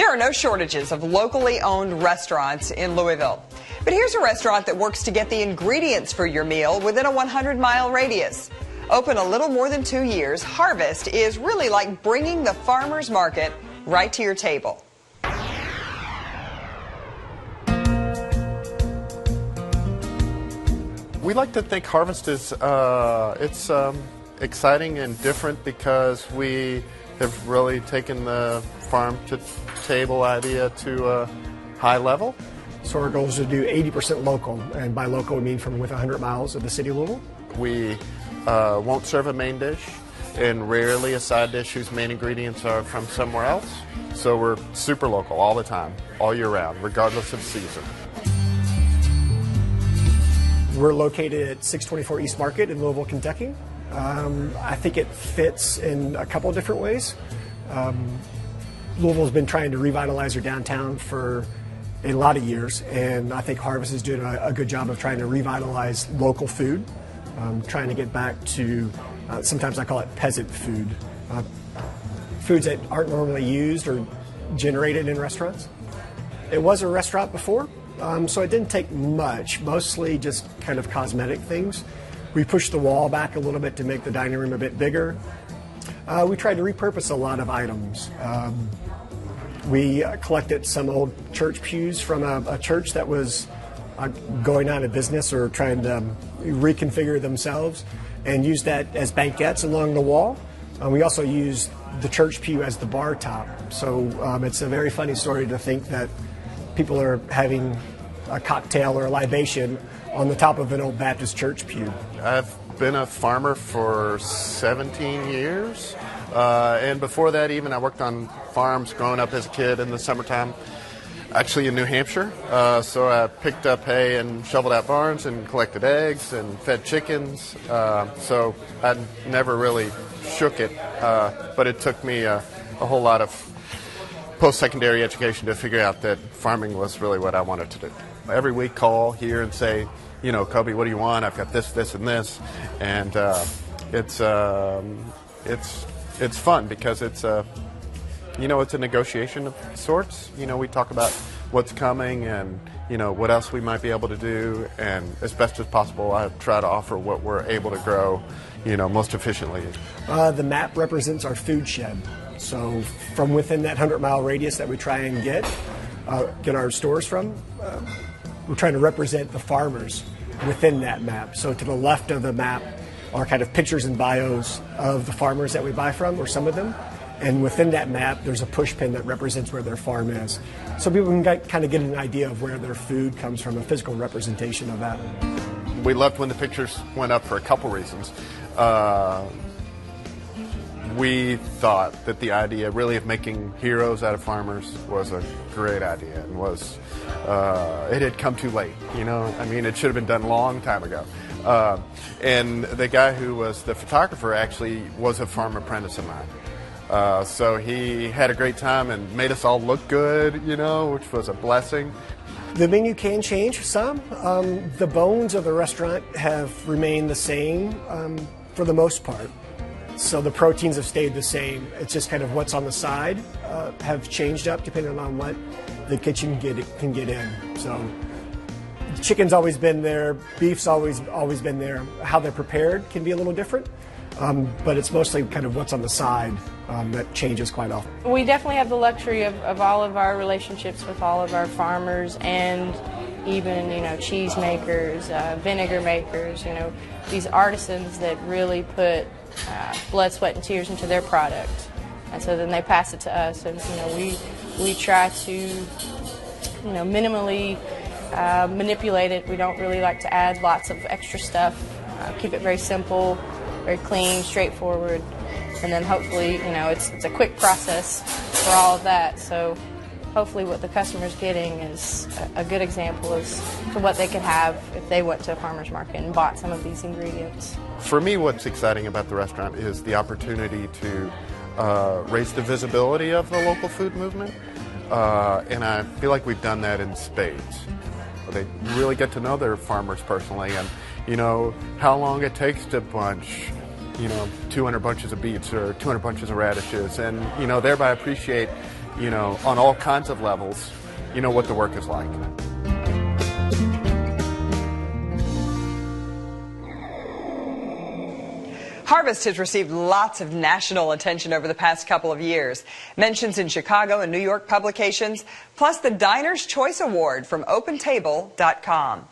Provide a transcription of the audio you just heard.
There are no shortages of locally owned restaurants in Louisville. But here's a restaurant that works to get the ingredients for your meal within a 100-mile radius. Open a little more than 2 years, Harvest is really like bringing the farmer's market right to your table. We like to think Harvest is exciting and different because we have really taken the farm to table idea to a high level. So our goal is to do 80% local, and by local we mean from within 100 miles of the city of Louisville. We won't serve a main dish, and rarely a side dish whose main ingredients are from somewhere else. So we're super local all the time, all year round, regardless of season. We're located at 624 East Market in Louisville, Kentucky. I think it fits in a couple different ways. Louisville's been trying to revitalize their downtown for a lot of years, and I think Harvest is doing a good job of trying to revitalize local food, trying to get back to, sometimes I call it peasant food, foods that aren't normally used or generated in restaurants. It was a restaurant before, so it didn't take much, mostly just kind of cosmetic things. We pushed the wall back a little bit to make the dining room a bit bigger. We tried to repurpose a lot of items. We collected some old church pews from a church that was going out of business or trying to reconfigure themselves, and used that as banquettes along the wall. We also used the church pew as the bar top. So it's a very funny story to think that people are having a cocktail or a libation on the top of an old Baptist church pew. I've been a farmer for 17 years. And before that, even I worked on farms growing up as a kid in the summertime, actually in New Hampshire. So I picked up hay and shoveled out barns and collected eggs and fed chickens. So I never really shook it, but it took me a whole lot of post-secondary education to figure out that farming was really what I wanted to do. Every week call here and say, you know, Kobe, what do you want? I've got this, this, and this. And it's fun because it's a negotiation of sorts. You know, we talk about what's coming and, you know, what else we might be able to do. And as best as possible, I try to offer what we're able to grow, you know, most efficiently. The map represents our food shed. So from within that 100-mile radius that we try and get our stores from, we're trying to represent the farmers within that map. So to the left of the map are kind of pictures and bios of the farmers that we buy from, or some of them. And within that map, there's a push pin that represents where their farm is. So people can kind of get an idea of where their food comes from, a physical representation of that. We loved when the pictures went up for a couple reasons. We thought that the idea really of making heroes out of farmers was a great idea, and it had come too late, you know. I mean, it should have been done a long time ago. And the guy who was the photographer actually was a farm apprentice of mine. So he had a great time and made us all look good, you know, which was a blessing. The menu can change some. The bones of the restaurant have remained the same for the most part. So the proteins have stayed the same. It's just kind of what's on the side have changed up depending on what the kitchen can get in. So chicken's always been there, beef's always been there. How they're prepared can be a little different, but it's mostly kind of what's on the side that changes quite often. We definitely have the luxury of all of our relationships with all of our farmers, and even, you know, cheese makers, vinegar makers, you know, these artisans that really put blood, sweat, and tears into their product. And so then they pass it to us, and, you know, we try to, you know, minimally manipulate it. We don't really like to add lots of extra stuff. Keep it very simple, very clean, straightforward, and then hopefully, you know, it's a quick process for all of that. So hopefully what the customer's getting is a good example as to what they could have if they went to a farmer's market and bought some of these ingredients. For me, what's exciting about the restaurant is the opportunity to raise the visibility of the local food movement, and I feel like we've done that in spades. They really get to know their farmers personally, and, you know, how long it takes to bunch, you know, 200 bunches of beets or 200 bunches of radishes, and, you know, thereby appreciate, on all kinds of levels, what the work is like. Harvest has received lots of national attention over the past couple of years. Mentions in Chicago and New York publications, plus the Diner's Choice Award from OpenTable.com.